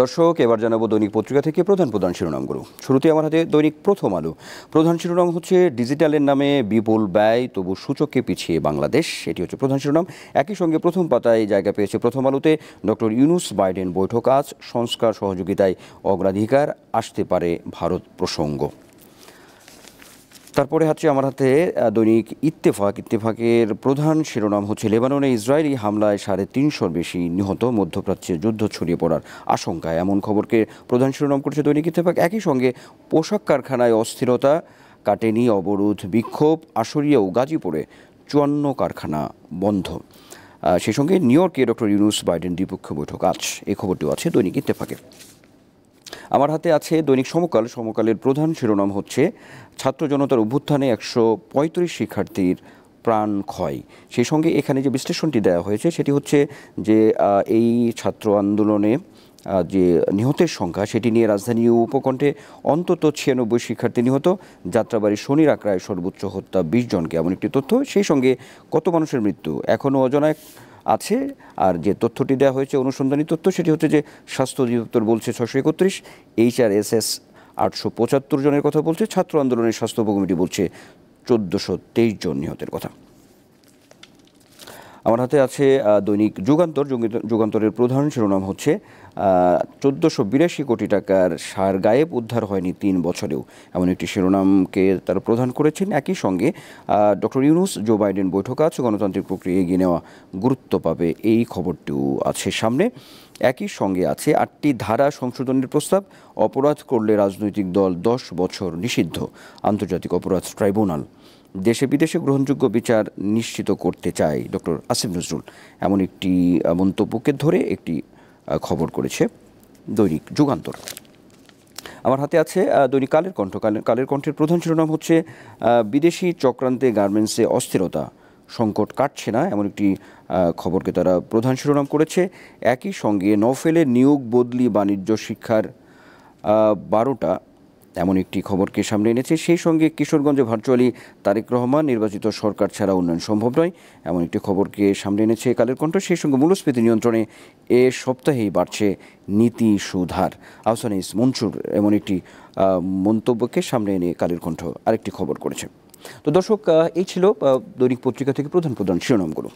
দর্শক, এবার জানাবো দৈনিক পত্রিকা থেকে প্রধান প্রধান শিরোনামগুলো। শুরুতে আমার হাতে দৈনিক প্রথম আলো। প্রধান শিরোনাম হচ্ছে ডিজিটালের নামে বিপুল ব্যয়, তবু সূচকে পিছিয়ে বাংলাদেশ। এটি হচ্ছে প্রধান শিরোনাম। একই সঙ্গে প্রথম পাতায় জায়গা পেয়েছে প্রথম আলোতে ডক্টর ইউনূস বাইডেন বৈঠক আজ, সংস্কার সহযোগিতায় অগ্রাধিকার, আসতে পারে ভারত প্রসঙ্গ। তারপরে হচ্ছে আমার হাতে দৈনিক ইত্তেফাকের প্রধান শিরোনাম হচ্ছে লেবাননে ইসরায়েলি হামলায় ৩৫০-র বেশি নিহত, মধ্যপ্রাচ্যে যুদ্ধ ছড়িয়ে পড়ার আশঙ্কায়, এমন খবরকে প্রধান শিরোনাম করেছে দৈনিক ইত্তেফাক। একই সঙ্গে পোশাক কারখানায় অস্থিরতা কাটেনি, অবরোধ বিক্ষোভ, আশুলিয়া ও গাজীপুরে ৫৪ কারখানা বন্ধ। সেই সঙ্গে নিউ ইয়র্কে ডক্টর ইউনূস বাইডেন দ্বিপক্ষীয় বৈঠক আজ, এই খবরটিও আছে দৈনিক ইত্তেফাকে। আমার হাতে আছে দৈনিক সমকালের প্রধান শিরোনাম হচ্ছে ছাত্র জনতার অভ্যুত্থানে ১৩৫ শিক্ষার্থীর প্রাণ ক্ষয়। সেই সঙ্গে এখানে যে বিশ্লেষণটি দেওয়া হয়েছে সেটি হচ্ছে যে এই ছাত্র আন্দোলনে যে নিহতের সংখ্যা সেটি নিয়ে রাজধানী উপকণ্ঠে অন্তত ৯৬ শিক্ষার্থী নিহত, যাত্রাবাড়ি শনির আখড়ায় সর্বোচ্চ হত্যা ২০ জনকে, এমন একটি তথ্য। সেই সঙ্গে কত মানুষের মৃত্যু এখনও অজানা আছে। আর যে তথ্যটি দেওয়া হয়েছে অনুসন্ধানী তথ্য, সেটি হচ্ছে যে স্বাস্থ্য অধিদপ্তর বলছে ৬৩১, HRSS ৮৭৫ জনের কথা বলছে, ছাত্র আন্দোলনের স্বাস্থ্য উপকমিটি বলছে ১৪২৩ জন নিহতের কথা। আমার হাতে আছে দৈনিক যুগান্তরের প্রধান শিরোনাম হচ্ছে ১৪৮২ কোটি টাকার সার গায়েব, উদ্ধার হয়নি ৩ বছরেও, এমন একটি শিরোনামকে তারা প্রধান করেছেন। একই সঙ্গে ডক্টর ইউনূস জো বাইডেন বৈঠক আছে, গণতান্ত্রিক প্রক্রিয়া এগিয়ে নেওয়া গুরুত্ব পাবে, এই খবরটিও আছে সামনে। একই সঙ্গে আছে ৮টি ধারা সংশোধনের প্রস্তাব, অপরাধ করলে রাজনৈতিক দল ১০ বছর নিষিদ্ধ, আন্তর্জাতিক অপরাধ ট্রাইব্যুনাল, দেশে বিদেশে গ্রহণযোগ্য বিচার নিশ্চিত করতে চায় ডক্টর আসিফ নজরুল, এমন একটি মন্তব্যকে ধরে একটি খবর করেছে দৈনিক যুগান্তর। আমার হাতে আছে দৈনিক কালের কণ্ঠের প্রধান শিরোনাম হচ্ছে বিদেশি চক্রান্তে গার্মেন্টসে অস্থিরতা, সংকট কাটছে না, এমন একটি খবরকে তারা প্রধান শিরোনাম করেছে। একই সঙ্গে নফেলের নিয়োগ বদলি বাণিজ্য শিক্ষার ১২টা, এমন একটি খবরকে সামনে এনেছে। সেই সঙ্গে কিশোরগঞ্জে ভার্চুয়ালি তারেক রহমান, নির্বাচিত সরকার ছাড়া উন্নয়ন সম্ভব নয়, এমন একটি খবরকে সামনে এনেছে কালের কণ্ঠ। সেই সঙ্গে মূল্যস্ফীতি নিয়ন্ত্রণে এ সপ্তাহেই বাড়ছে নীতি সুধার, আহসান ইস মনসুর, এমন একটি মন্তব্যকে সামনে এনে কালের কণ্ঠ আরেকটি খবর করেছে। তো দর্শক, এই ছিল দৈনিক পত্রিকা থেকে প্রধান প্রধান শিরোনামগুলো।